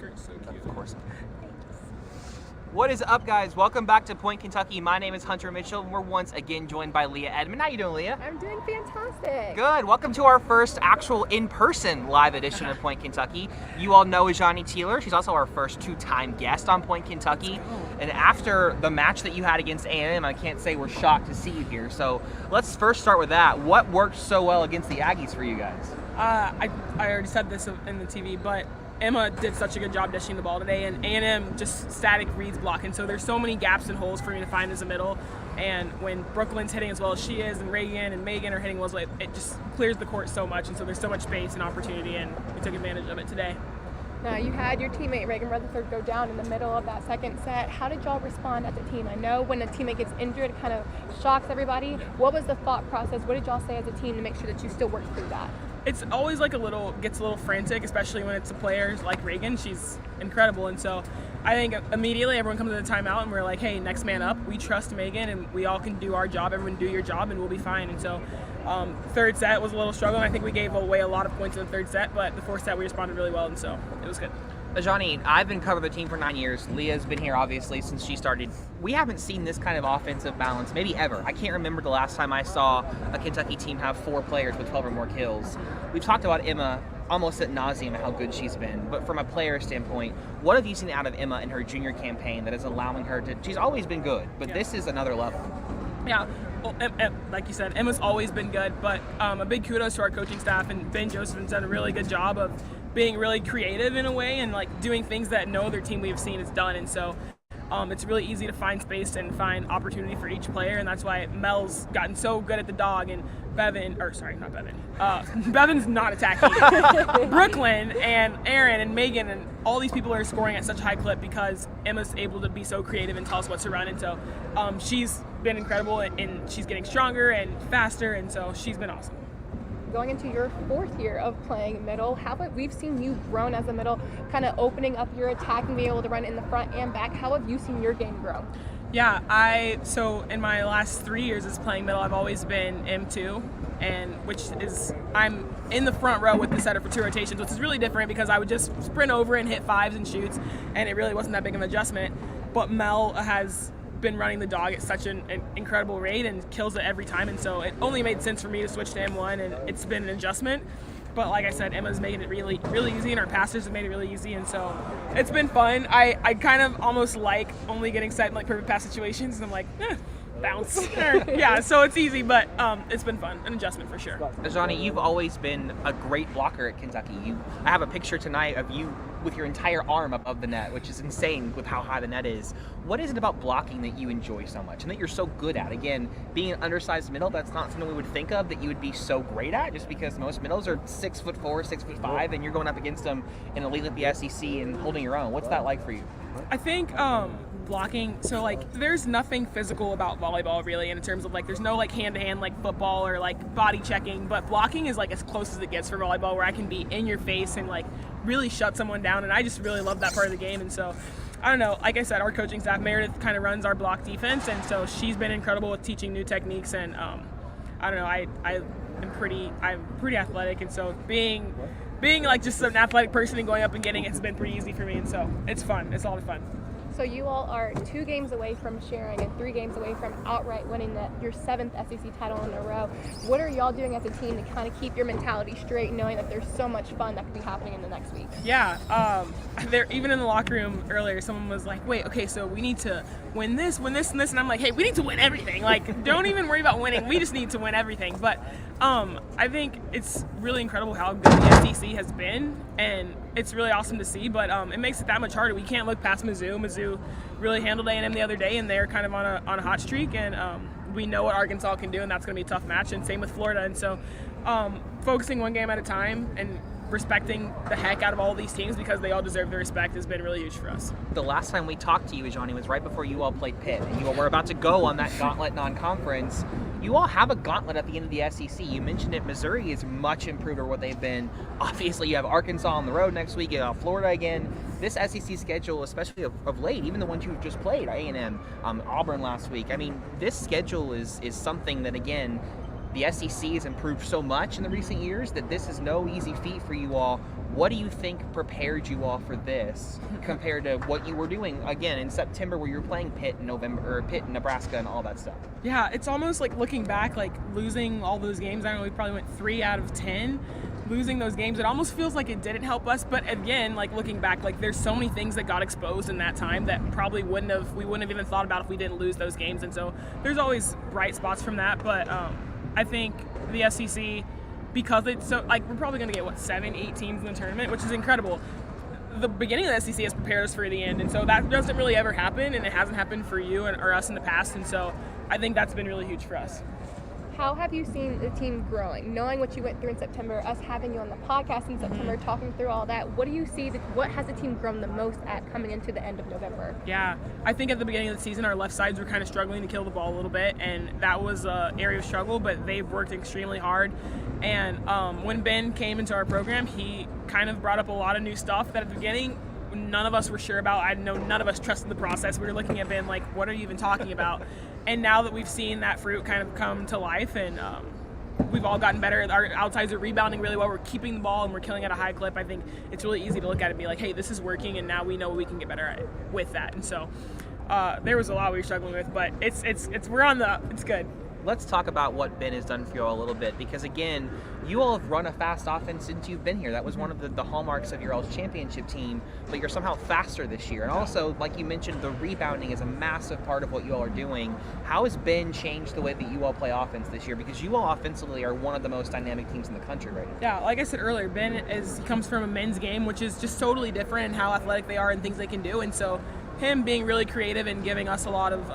skirt's so cute. Of course. What is up, guys? Welcome back to Point Kentucky. My name is Hunter Mitchell, and we're once again joined by Leah Edmond. How you doing, Leah? I'm doing fantastic. Good. Welcome to our first actual in-person live edition of Point Kentucky. You all know Johnny Tealer. She's also our first two-time guest on Point Kentucky. And after the match that you had against A&M, I can't say we're shocked to see you here. So let's first start with that. What worked so well against the Aggies for you guys? I already said this in the TV, but Emma did such a good job dishing the ball today, and A&M just static reads blocking. So there's so many gaps and holes for me to find as a middle. And when Brooklyn's hitting as well as she is, and Reagan and Megan are hitting well, it just clears the court so much. And so there's so much space and opportunity, and we took advantage of it today. Now, you had your teammate Reagan Rutherford go down in the middle of that second set. How did y'all respond as a team? I know when a teammate gets injured, it kind of shocks everybody. What was the thought process? What did y'all say as a team to make sure that you still work through that? It's always gets a little frantic, especially when it's a player like Reagan. She's incredible, and so I think immediately everyone comes to the timeout and we're like, hey, next man up. We trust Megan, and we all can do our job. Everyone do your job, and we'll be fine. And so third set was a little struggle, and I think we gave away a lot of points in the third set, but the fourth set we responded really well, and so it was good. Johnny, I've been covering the team for 9 years. Leah's been here, obviously, since she started. We haven't seen this kind of offensive balance, maybe ever. I can't remember the last time I saw a Kentucky team have 4 players with 12 or more kills. We've talked about Emma almost at nauseum how good she's been, but from a player standpoint, what have you seen out of Emma in her junior campaign that is allowing her to, she's always been good, but this is another level. Yeah, well, like you said, Emma's always been good, but a big kudos to our coaching staff, and Ben Joseph has done a really good job of being really creative in a way and like doing things that no other team we've seen has done. And so it's really easy to find space and find opportunity for each player, and that's why Mel's gotten so good at the dog, and Bevan's not attacking. Brooklyn and Aaron and Megan and all these people are scoring at such a high clip because Emma's able to be so creative and tell us what to run, and so she's been incredible, and she's getting stronger and faster, and so she's been awesome. Going into your 4th year of playing middle, we've seen you grown as a middle, kind of opening up your attack and being able to run in the front and back. How have you seen your game grow? Yeah, so in my last 3 years as playing middle, I've always been M2, and I'm in the front row with the setter for 2 rotations, which is really different because I would just sprint over and hit 5s and shoots, and it really wasn't that big of an adjustment. But Mel has been running the dog at such an incredible rate and kills it every time, and so it only made sense for me to switch to M1, and it's been an adjustment. But like I said, Emma's making it really, really easy, and our passers have made it really easy, and so it's been fun. I kind of almost like only getting set in like perfect pass situations, and I'm like, bounce. Yeah, so it's easy, but it's been fun, an adjustment for sure. Johnny, you've always been a great blocker at Kentucky. I have a picture tonight of you with your entire arm above the net, which is insane with how high the net is. What is it about blocking that you enjoy so much and that you're so good at? Again, being an undersized middle, that's not something we would think of that you would be so great at, just because most middles are 6'4", 6'5", and you're going up against them in a league like the SEC and holding your own. What's that like for you? I think blocking, so like there's nothing physical about volleyball really, in terms of like there's no like hand-to-hand like football or like body checking, but blocking is like as close as it gets for volleyball, where I can be in your face and like really shut someone down, and I just really love that part of the game. And so I don't know, like I said, our coaching staff, Meredith, kind of runs our block defense, and so she's been incredible with teaching new techniques, and I don't know, I'm pretty athletic, and so being like just an athletic person and going up and getting it has been pretty easy for me, and so it's fun. It's a lot of fun. So you all are 2 games away from sharing and 3 games away from outright winning your 7th SEC title in a row. What are y'all doing as a team to kind of keep your mentality straight, knowing that there's so much fun that could be happening in the next week? Yeah, even in the locker room earlier, someone was like, wait, okay, so we need to win this, and this, and I'm like, hey, we need to win everything. Like, don't even worry about winning. We just need to win everything. But I think it's really incredible how good the SEC has been, and it's really awesome to see, but it makes it that much harder. We can't look past Mizzou. Mizzou really handled A&M the other day, and they're kind of on a hot streak, and we know what Arkansas can do, and that's going to be a tough match, and same with Florida. And so focusing one game at a time and respecting the heck out of all of these teams because they all deserve the respect has been really huge for us. The last time we talked to you, Johnny, was right before you all played Pitt, and you all were about to go on that gauntlet non-conference. You all have a gauntlet at the end of the SEC. You mentioned it. Missouri is much improved over what they've been. Obviously, you have Arkansas on the road next week. You have Florida again. This SEC schedule, especially of late, even the ones you've just played, A&M, Auburn last week. I mean, this schedule is something that, again, the SEC has improved so much in the recent years that this is no easy feat for you all. What do you think prepared you all for this compared to what you were doing again in September, where you were playing Pitt in November, or Pitt in Nebraska, and all that stuff? Yeah, it's almost like looking back, like losing all those games. I don't know, we probably went 3 out of 10. Losing those games, it almost feels like it didn't help us. But again, like looking back, like there's so many things that got exposed in that time that probably we wouldn't have even thought about if we didn't lose those games. And so there's always bright spots from that. But I think the SEC, because it's so, like, we're probably going to get 7, 8 teams in the tournament, which is incredible. The beginning of the SEC has prepared us for the end, and so that doesn't really ever happen, and it hasn't happened for you or us in the past. And so I think that's been really huge for us. How have you seen the team growing? Knowing what you went through in September, us having you on the podcast in September, talking through all that, what do you see, what has the team grown the most at coming into the end of November? Yeah, I think at the beginning of the season, our left sides were kind of struggling to kill the ball a little bit, and that was an area of struggle, but they've worked extremely hard. And when Ben came into our program, he kind of brought up a lot of new stuff that at the beginning, none of us were sure about. I know none of us trusted the process. We were looking at Ben like, what are you even talking about? And now that we've seen that fruit kind of come to life, and we've all gotten better. Our outsides are rebounding really well. We're keeping the ball and we're killing at a high clip. I think it's really easy to look at it and be like, hey, this is working, and now we know we can get better at it with that. And so there was a lot we were struggling with, but it's good. Let's talk about what Ben has done for you all a little bit, because again, you all have run a fast offense since you've been here. That was one of the hallmarks of your all's championship team, but you're somehow faster this year. And also, like you mentioned, the rebounding is a massive part of what you all are doing. How has Ben changed the way that you all play offense this year? Because you all offensively are one of the most dynamic teams in the country right now. Yeah, like I said earlier, Ben he comes from a men's game, which is just totally different in how athletic they are and things they can do. And so him being really creative and giving us a lot of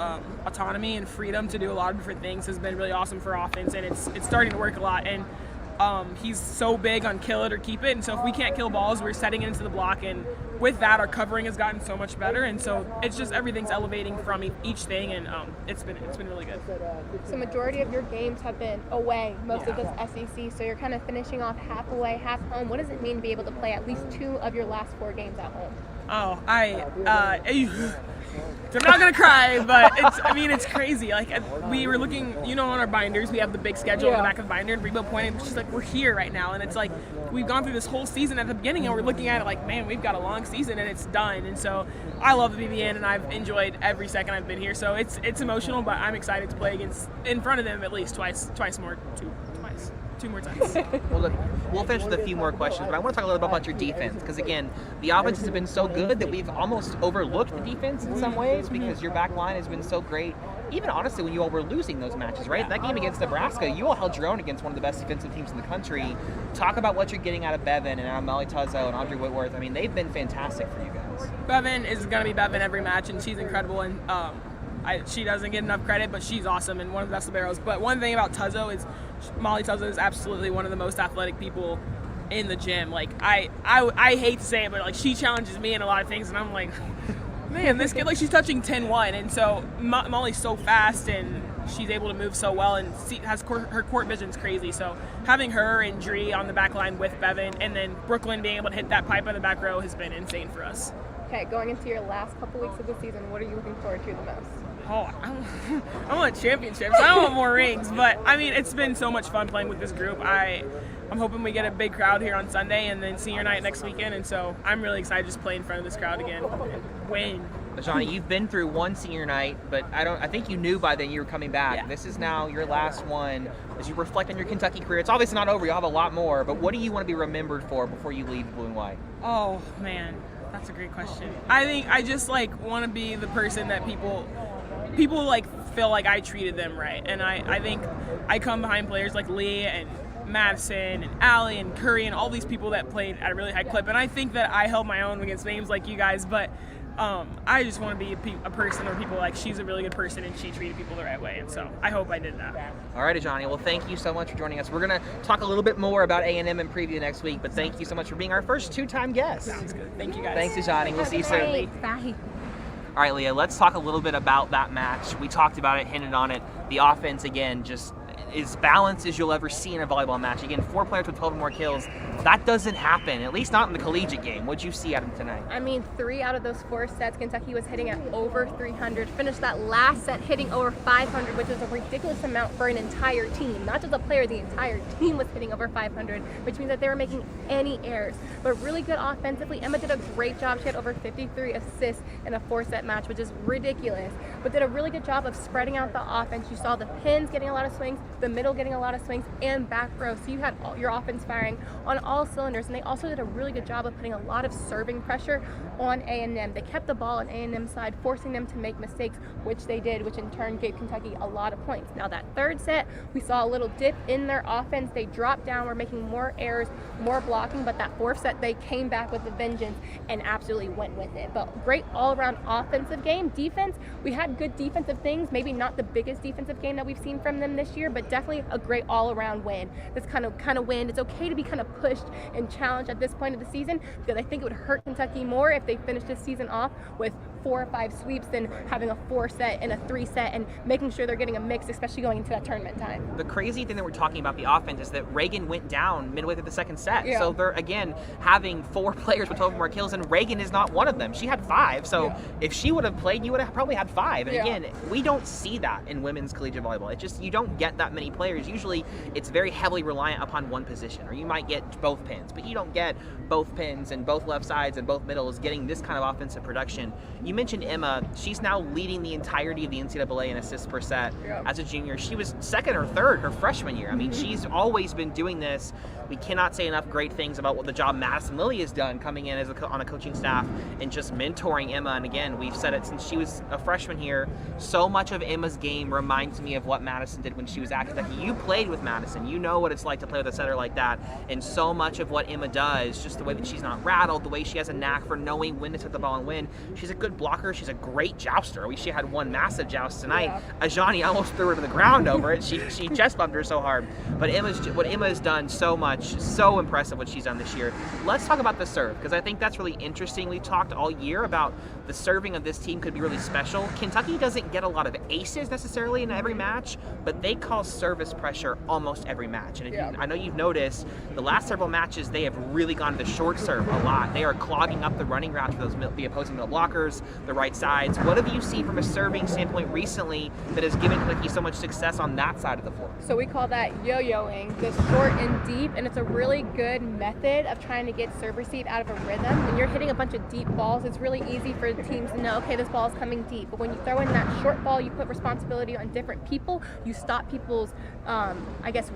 autonomy and freedom to do a lot of different things has been really awesome for offense, and it's starting to work a lot. And he's so big on kill it or keep it, and so if we can't kill balls, we're setting it into the block, and with that, our covering has gotten so much better, and so it's just everything's elevating from each thing, and it's been really good. So majority of your games have been away, most of this SEC, so you're kind of finishing off half away, half home. What does it mean to be able to play at least 2 of your last 4 games at home? Oh, I'm not gonna cry, but it's crazy. Like, we were looking, on our binders, we have the big schedule on the back of the binder, and Rebo pointed, she's like, we're here right now, and it's like, we've gone through this whole season at the beginning, and we're looking at it like, man, we've got a long season, and it's done. And so I love the BBN, and I've enjoyed every second I've been here, so it's emotional, but I'm excited to play in front of them at least two more times. Well, look, we'll finish with a few more questions, but I want to talk a little bit about your defense, because again, the offense has been so good that we've almost overlooked the defense in some ways, because your back line has been so great. Even honestly, when you all were losing those matches, right? That game against Nebraska, you all held your own against one of the best defensive teams in the country. Talk about what you're getting out of Bevan and out of Molly Tuzzo and Audrey Whitworth. I mean, they've been fantastic for you guys. Bevan is going to be Bevan every match, and she's incredible, and she doesn't get enough credit, but she's awesome and one of the best liberos. But one thing about Tuzzo is Molly Tuzzo is absolutely one of the most athletic people in the gym. Like, I hate to say it, but like, she challenges me in a lot of things, and I'm like, man, this kid, like, she's touching 10-1, and so Molly's so fast, and she's able to move so well, and her court vision's crazy. So having her and Dree on the back line with Bevan, and then Brooklyn being able to hit that pipe on the back row has been insane for us. Okay, going into your last couple weeks of the season, what are you looking forward to the most? Oh, I want championships. I don't want more rings, but it's been so much fun playing with this group. I'm hoping we get a big crowd here on Sunday, and then senior night next weekend, and so I'm really excited to just play in front of this crowd again and win. Johnny, you've been through one senior night, but I think you knew by then you were coming back. Yeah. This is now your last one. As you reflect on your Kentucky career, it's obviously not over. You'll have a lot more, but what do you want to be remembered for before you leave blue and white? Oh, man, that's a great question. I think I just want to be the person that people feel like I treated them right, and I think I come behind players like Leah and Madison and Allie and Curry and all these people that played at a really high clip, and I think that I held my own against names like you guys, but I just want to be a person where people like, she's a really good person and she treated people the right way, and so I hope I did that. All right, Johnny. Well, thank you so much for joining us. We're going to talk a little bit more about A&M and preview next week, but thank you so much for being our first 2-time guest. Sounds good. Thank you, guys. Thanks, Johnny. We'll see you soon. Bye. All right, Leah, let's talk a little bit about that match. We talked about it, hinted on it. The offense, again, just as balanced as you'll ever see in a volleyball match. Again, 4 players with 12 or more kills. That doesn't happen, at least not in the collegiate game. What'd you see out of them tonight? I mean, 3 out of those 4 sets, Kentucky was hitting at over 300. Finished that last set hitting over 500, which is a ridiculous amount for an entire team. Not just a player, the entire team was hitting over 500, which means that they were making any errors. But really good offensively. Emma did a great job. She had over 53 assists in a 4-set match, which is ridiculous. But did a really good job of spreading out the offense. You saw the pins getting a lot of swings, the middle getting a lot of swings, and back row. So you had your offense firing on all cylinders. And they also did a really good job of putting a lot of serving pressure on A&M. They kept the ball on A&M's side, forcing them to make mistakes, which they did, which in turn gave Kentucky a lot of points. Now that 3rd set, we saw a little dip in their offense. They dropped down, were making more errors, more blocking, but that 4th set, they came back with a vengeance and absolutely went with it. But great all-around offensive game. Defense, we had good defensive things, maybe not the biggest defensive game that we've seen from them this year, but definitely a great all-around win. This kind of win. It's okay to be kind of pushed and challenged at this point of the season, because I think it would hurt Kentucky more if they finished this season off with 4 or 5 sweeps than having a 4-set and a 3-set and making sure they're getting a mix, especially going into that tournament time. The crazy thing that we're talking about the offense is that Reagan went down midway through the 2nd set. Yeah. So they're, again, having 4 players with 12 or more kills, and Reagan is not one of them. She had 5. So if she would have played, you would have probably had 5. And again, we don't see that in women's collegiate volleyball. It's just, you don't get that many players. Usually it's very heavily reliant upon one position, or you might get both pins, but you don't get both pins and both left sides and both middles getting this kind of offensive production. You mentioned Emma. She's now leading the entirety of the NCAA in assists per set as a junior. She was 2nd or 3rd her freshman year. I mean, she's always been doing this. We cannot say enough great things about what the job Madison Lilly has done coming in as on a coaching staff and just mentoring Emma. And again, we've said it since she was a freshman here. So much of Emma's game reminds me of what Madison did when she was at Kentucky. You played with Madison. You know what it's like to play with a setter like that. And so much of what Emma does, just the way that she's not rattled, the way she has a knack for knowing when to set the ball and when. She's a good blocker. She's a great jouster. She had one massive joust tonight. Johnny almost threw her to the ground over it. She chest bumped her so hard. But what Emma has done so much, so impressive what she's done this year. Let's talk about the serve, because I think that's really interesting. We've talked all year about the serving of this team could be really special. Kentucky doesn't get a lot of aces necessarily in every match, but they cause service pressure almost every match. And I know you've noticed the last several matches, they have really gone to the short serve a lot. They are clogging up the running routes for the opposing middle blockers, the right sides. What have you seen from a serving standpoint recently that has given Kentucky so much success on that side of the floor? So we call that yo-yoing, just short and deep, and it's a really good method of trying to get serve receive out of a rhythm. When you're hitting a bunch of deep balls, it's really easy for teams to know, okay, this ball is coming deep. But when you throw in that short ball, you put responsibility on different people. You stop people's,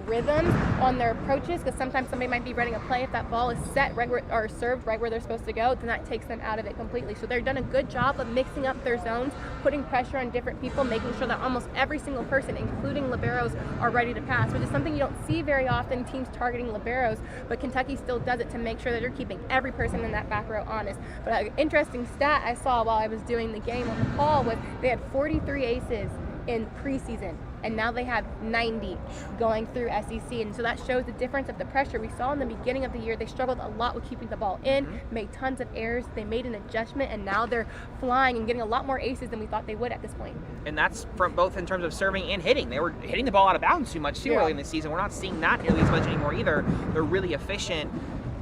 rhythm on their approaches, because sometimes somebody might be running a play. If that ball is set or served right where they're supposed to go, then that takes them out of it completely. So they've done a good job of mixing up their zones, putting pressure on different people, making sure that almost every single person, including liberos, are ready to pass, which is something you don't see very often, teams targeting liberos, but Kentucky still does it to make sure that they're keeping every person in that back row honest. But an interesting stat I saw while I was doing the game on the call was they had 43 aces in preseason, and now they have 90 going through SEC. And so that shows the difference of the pressure we saw in the beginning of the year. They struggled a lot with keeping the ball in, made tons of errors. They made an adjustment, and now they're flying and getting a lot more aces than we thought they would at this point. And that's from both in terms of serving and hitting. They were hitting the ball out of bounds too much too early in the season. We're not seeing that nearly as much anymore either. They're really efficient.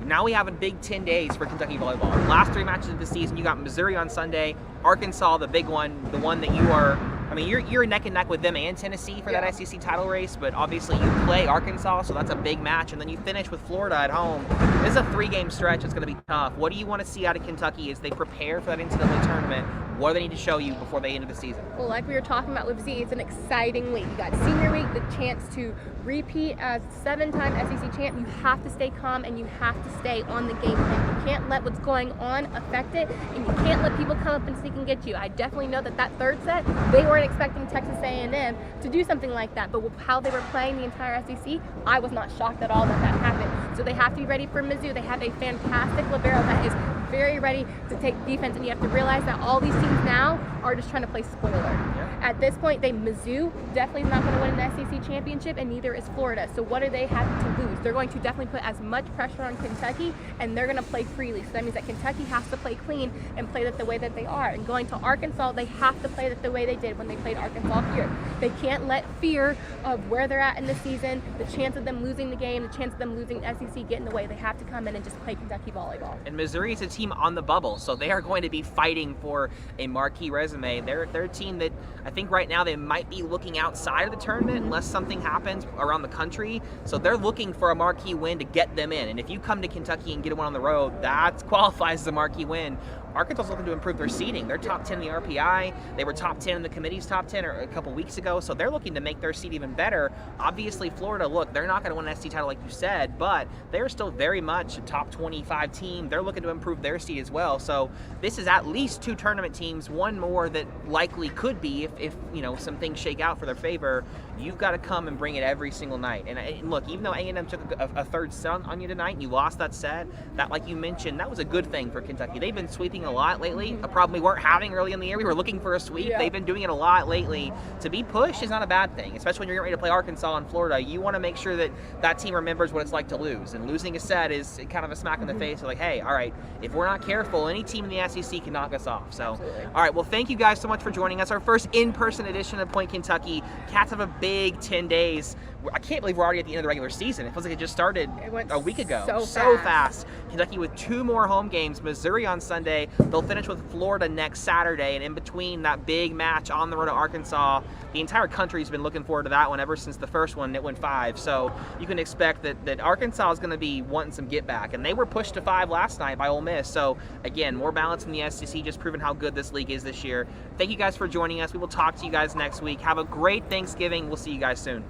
Now we have a big 10 days for Kentucky volleyball. Last 3 matches of the season, you got Missouri on Sunday, Arkansas, the big one, the one that you are, you're neck and neck with them and Tennessee for that SEC title race, but obviously you play Arkansas, so that's a big match, and then you finish with Florida at home. This is a 3-game stretch. It's going to be tough. What do you want to see out of Kentucky as they prepare for that NCAA tournament? What do they need to show you before they end the season? Well, like we were talking about with Z, it's an exciting week. You got senior week, the chance to repeat as 7-time SEC champ. You have to stay calm and you have to stay on the game plan. You can't let what's going on affect it, and you can't let people come up and sneak and get you. I definitely know that 3rd set, they weren't expecting Texas A&M to do something like that, but with how they were playing the entire SEC, I was not shocked at all that happened. So they have to be ready for Mizzou. They have a fantastic libero that is very ready to take defense, and you have to realize that all these teams now are just trying to play spoiler. Yeah. At this point, Mizzou definitely is not going to win an SEC championship, and neither is Florida. So what do they have to lose? They're going to definitely put as much pressure on Kentucky, and they're going to play freely. So that means that Kentucky has to play clean and play that the way that they are. And going to Arkansas, they have to play that the way they did when they played Arkansas here. They can't let fear of where they're at in the season, the chance of them losing the game, the chance of them losing the SEC get in the way. They have to come in and just play Kentucky volleyball. And Missouri is a team on the bubble, so they are going to be fighting for a marquee resume. They're a team that I think right now they might be looking outside of the tournament unless something happens around the country. So they're looking for a marquee win to get them in. And if you come to Kentucky and get one on the road, that qualifies as a marquee win. Arkansas is looking to improve their seeding. They're top 10 in the RPI. They were top 10 in the committee's top 10 a couple weeks ago, so they're looking to make their seed even better. Obviously, Florida, look, they're not going to win an SEC title like you said, but they're still very much a top 25 team. They're looking to improve their seed as well. So this is at least 2 tournament teams, one more that likely could be if you know some things shake out for their favor. You've got to come and bring it every single night. And look, even though A&M took a third set on you tonight and you lost that set, that, like you mentioned, that was a good thing for Kentucky. They've been sweeping a lot lately, a problem we weren't having early in the year. We were looking for a sweep. Yeah. They've been doing it a lot lately. To be pushed is not a bad thing, especially when you're getting ready to play Arkansas and Florida. You want to make sure that that team remembers what it's like to lose, and losing a set is kind of a smack in the face. Like, hey, all right, if we're not careful, any team in the SEC can knock us off. So, Absolutely. all right, well, thank you guys so much for joining us. Our first in-person edition of Point Kentucky. Cats have a big 10 days. I can't believe we're already at the end of the regular season. It feels like it just started a week ago. So fast. Kentucky with 2 more home games. Missouri on Sunday. They'll finish with Florida next Saturday. And in between that big match on the road to Arkansas, the entire country's been looking forward to that one ever since the first one. It went 5. So you can expect that Arkansas is going to be wanting some get back. And they were pushed to 5 last night by Ole Miss. So again, more balance in the SEC, just proving how good this league is this year. Thank you guys for joining us. We will talk to you guys next week. Have a great Thanksgiving. We'll see you guys soon.